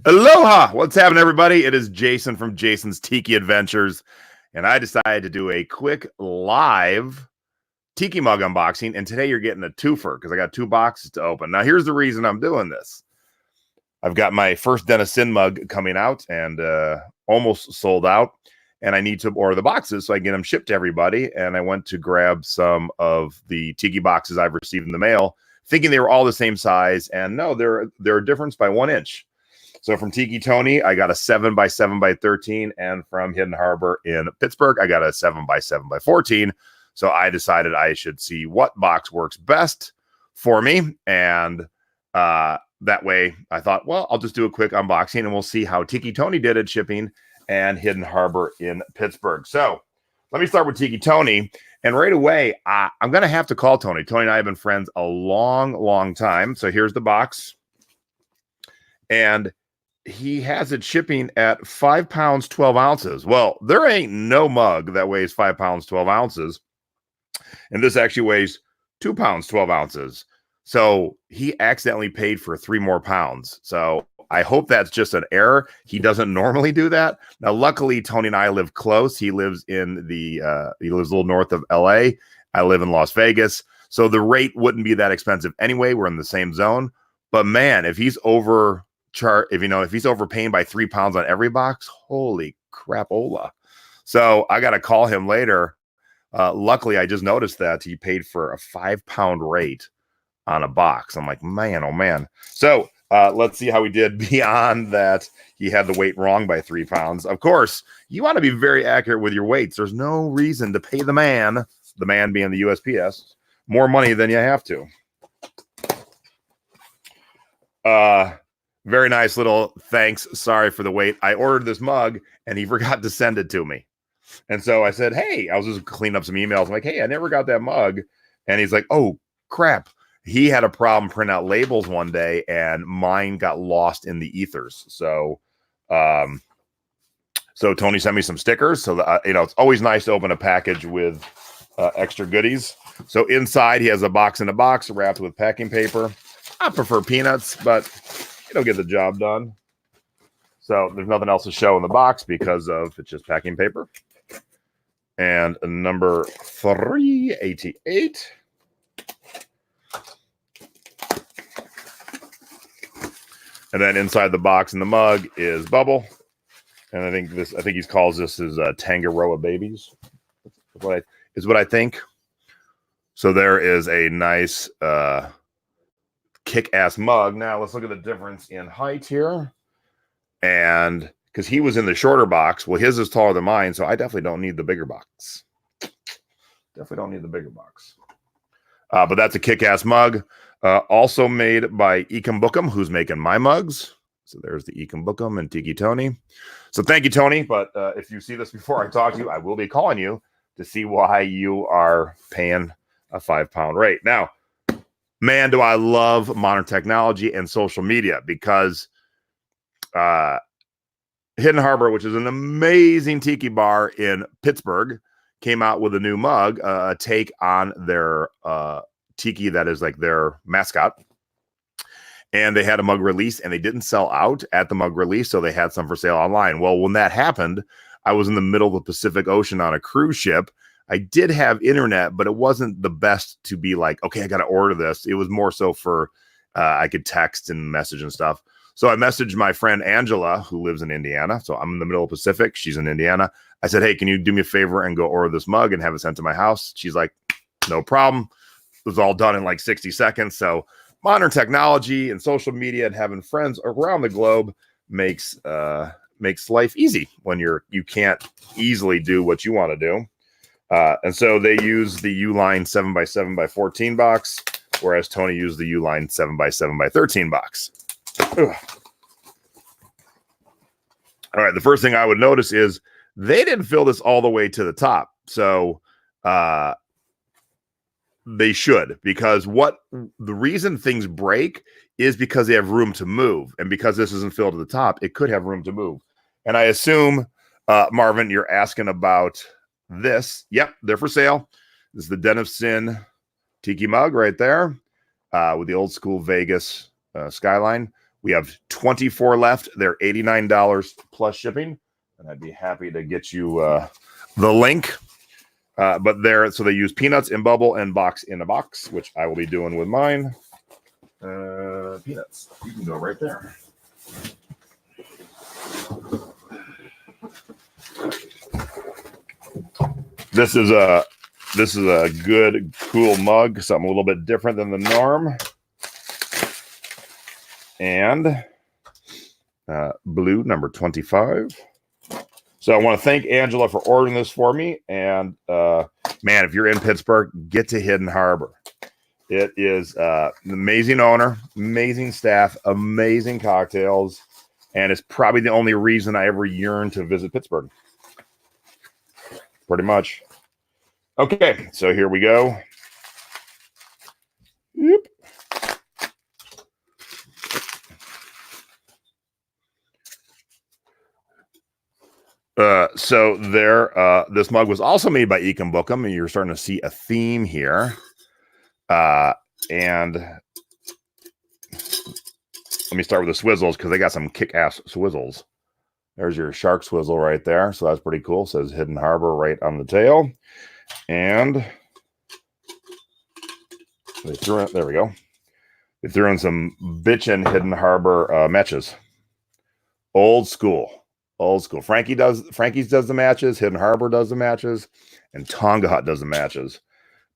Aloha! What's happening, everybody? It is Jason from Jason's Tiki Adventures, and I decided to do a quick live Tiki mug unboxing, and today you're getting a twofer because I got two boxes to open. Now, here's the reason I'm doing this. I've got my first Denison mug coming out and almost sold out, and I need to order the boxes so I can get them shipped to everybody, and I went to grab some of the Tiki boxes I've received in the mail, thinking they were all the same size, and no, they're a difference by 1 inch. So from Tiki Tony, I got a 7x7x13, and from Hidden Harbor in Pittsburgh, I got a 7x7x14. So I decided I should see what box works best for me, and that way I thought, well, I'll just do a quick unboxing, and we'll see how Tiki Tony did at shipping and Hidden Harbor in Pittsburgh. So let me start with Tiki Tony, and right away, I'm going to have to call Tony. Tony and I have been friends a long, long time. So here's the box, and he has it shipping at 5 pounds, 12 ounces. Well, there ain't no mug that weighs 5 pounds, 12 ounces. And this actually weighs 2 pounds, 12 ounces. So he accidentally paid for 3 more pounds. So I hope that's just an error. He doesn't normally do that. Now, luckily, Tony and I live close. He lives in he lives a little north of LA. I live in Las Vegas. So the rate wouldn't be that expensive anyway. We're in the same zone. But man, if he's if he's overpaying by 3 pounds on every box, holy crapola. So I got to call him later. Luckily, I just noticed that he paid for a 5 pound rate on a box. I'm like, man, oh man. So let's see how he did beyond that. He had the weight wrong by 3 pounds. Of course, you want to be very accurate with your weights. There's no reason to pay the man being the USPS, more money than you have to. Very nice little thanks. Sorry for the wait. I ordered this mug and he forgot to send it to me. And so I said, hey, I was just cleaning up some emails. I'm like, hey, I never got that mug. And he's like, oh, crap. He had a problem printing out labels one day and mine got lost in the ethers. So, Tony sent me some stickers. So, it's always nice to open a package with extra goodies. So inside he has a box in a box wrapped with packing paper. I prefer peanuts, but it'll get the job done. So there's nothing else to show in the box because of it's just packing paper. And number 388. And then inside the box in the mug is bubble. And I think he calls this his Tangaroa babies. Is what I think. So there is a nice kick-ass mug. Now let's look at the difference in height here. And because he was in the shorter box, well, his is taller than mine, so I definitely don't need the bigger box. Definitely don't need the bigger box. But that's a kick-ass mug. Also made by Ecom Bookum, who's making my mugs. So there's the Ecom Bookum and Tiki Tony. So thank you, Tony. But if you see this before I talk to you, I will be calling you to see why you are paying a 5 pound rate. Now, man, do I love modern technology and social media because Hidden Harbor, which is an amazing tiki bar in Pittsburgh, came out with a new mug, a take on their tiki that is like their mascot. And they had a mug release, and they didn't sell out at the mug release, so they had some for sale online. Well, when that happened, I was in the middle of the Pacific Ocean on a cruise ship. I did have internet, but it wasn't the best to be like, okay, I got to order this. It was more so for I could text and message and stuff. So I messaged my friend Angela, who lives in Indiana. So I'm in the middle of the Pacific. She's in Indiana. I said, hey, can you do me a favor and go order this mug and have it sent to my house? She's like, no problem. It was all done in like 60 seconds. So modern technology and social media and having friends around the globe makes life easy when you can't easily do what you want to do. And so they use the Uline 7x7x14 box, whereas Tony used the Uline 7x7x13 box. Ugh. All right, the first thing I would notice is they didn't fill this all the way to the top. So they should, because the reason things break is because they have room to move. And because this isn't filled to the top, it could have room to move. And I assume, Marvin, you're asking about this. Yep, they're for sale. This is the Den of Sin Tiki mug right there with the old school Vegas skyline We have 24 left. They're $89 plus shipping, and I'd be happy to get you the link. But so they use peanuts in bubble and box in a box, which I will be doing with mine. Peanuts, you can go right there. This is a good, cool mug, something a little bit different than the norm. And blue number 25. So I want to thank Angela for ordering this for me. And man, if you're in Pittsburgh, get to Hidden Harbor. It is an amazing owner, amazing staff, amazing cocktails, and it's probably the only reason I ever yearned to visit Pittsburgh. Pretty much. Okay, so here we go. Yep. So this mug was also made by Ecom Bookem, and you're starting to see a theme here. And let me start with the swizzles because they got some kick-ass swizzles. There's your shark swizzle right there. So that's pretty cool. It says Hidden Harbor right on the tail. And they threw in, there we go. They threw in some bitchin' Hidden Harbor matches. Old school. Old school. Frankie's does the matches. Hidden Harbor does the matches. And Tonga Hut does the matches.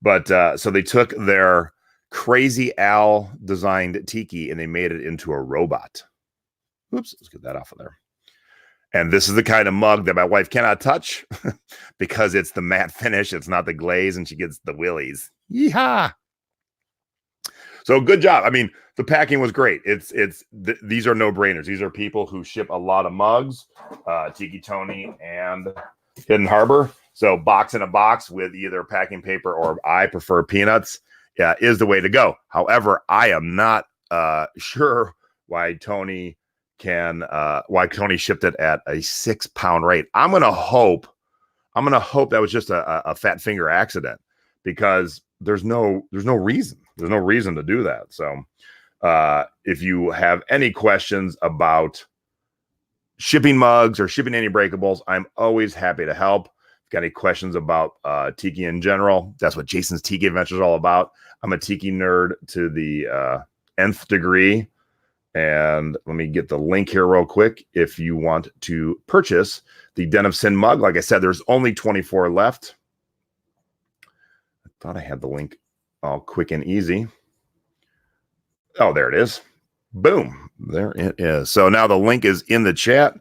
But so they took their Crazy Al designed Tiki and they made it into a robot. Oops, let's get that off of there. And this is the kind of mug that my wife cannot touch because it's the matte finish. It's not the glaze, and she gets the willies. Yeehaw! So good job. I mean, the packing was great. These are no-brainers. These are people who ship a lot of mugs, Tiki Tony and Hidden Harbor. So box in a box with either packing paper or I prefer peanuts is the way to go. However, I am not sure why Tony shipped it at a 6-pound rate. I'm gonna hope that was just a fat finger accident because there's no reason to do that. So if you have any questions about shipping mugs or shipping any breakables, I'm always happy to help. Got any questions about Tiki in general? That's what Jason's Tiki Adventure is all about. I'm a Tiki nerd to the nth degree. And let me get the link here real quick. If you want to purchase the Den of Sin mug, like I said, there's only 24 left. I thought I had the link all quick and easy. Oh, there it is. Boom. There it is. So now the link is in the chat.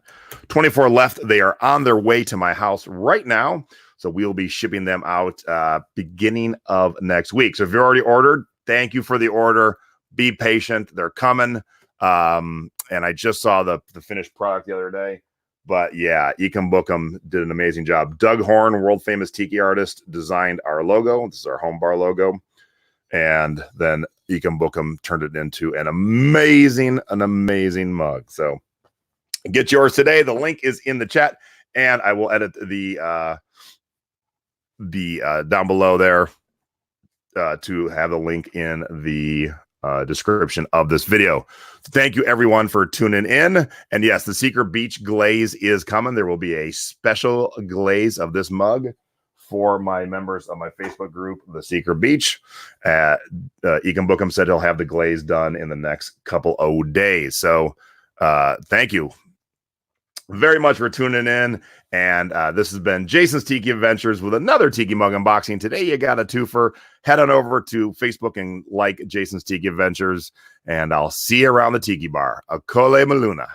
24 left. They are on their way to my house right now. So we'll be shipping them out beginning of next week. So if you already ordered, thank you for the order. Be patient. They're coming. And I just saw the finished product the other day. But yeah, Ecom Bookem did an amazing job. Doug Horn, world famous Tiki artist, designed our logo. This is our home bar logo. And then Ecom Bookem turned it into an amazing mug. So get yours today. The link is in the chat, and I will edit the down below there to have the link in the description of this video. Thank you everyone for tuning in. And yes, the Secret Beach glaze is coming. There will be a special glaze of this mug for my members of my Facebook group, The Secret Beach. Ecom Bookem said he'll have the glaze done in the next couple of days. So thank you very much for tuning in. And this has been Jason's Tiki Adventures with another Tiki mug unboxing. Today you got a twofer. Head on over to Facebook and like Jason's Tiki Adventures. And I'll see you around the Tiki bar. Akole Maluna.